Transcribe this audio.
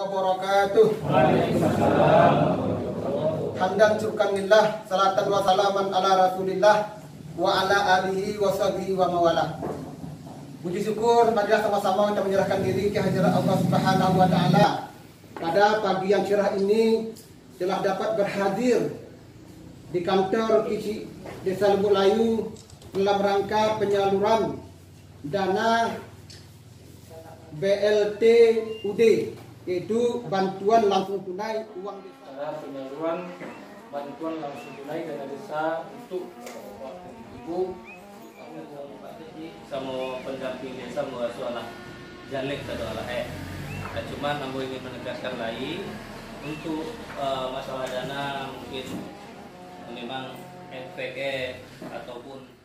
wabarakatuh. Hamdan syukran lillah, salatan wa salaman ala Rasulillah wa ala alihi wa sahbihi wa mawala. Puji syukur marilah sama-sama kita menyerahkan diri ke hadirat Allah Subhanahu wa taala. Pada pagi yang cerah ini telah dapat berhadir di kantor KISI Desa Lubuk Layu dalam rangka penyaluran dana BLTUD, yaitu bantuan langsung tunai uang desa. Penyaluran bantuan langsung tunai dana desa untuk ibu sama pendamping desa mengasolah jalek atau alah cuma nambo ingin menegaskan lagi untuk masalah dana mungkin memang FPE ataupun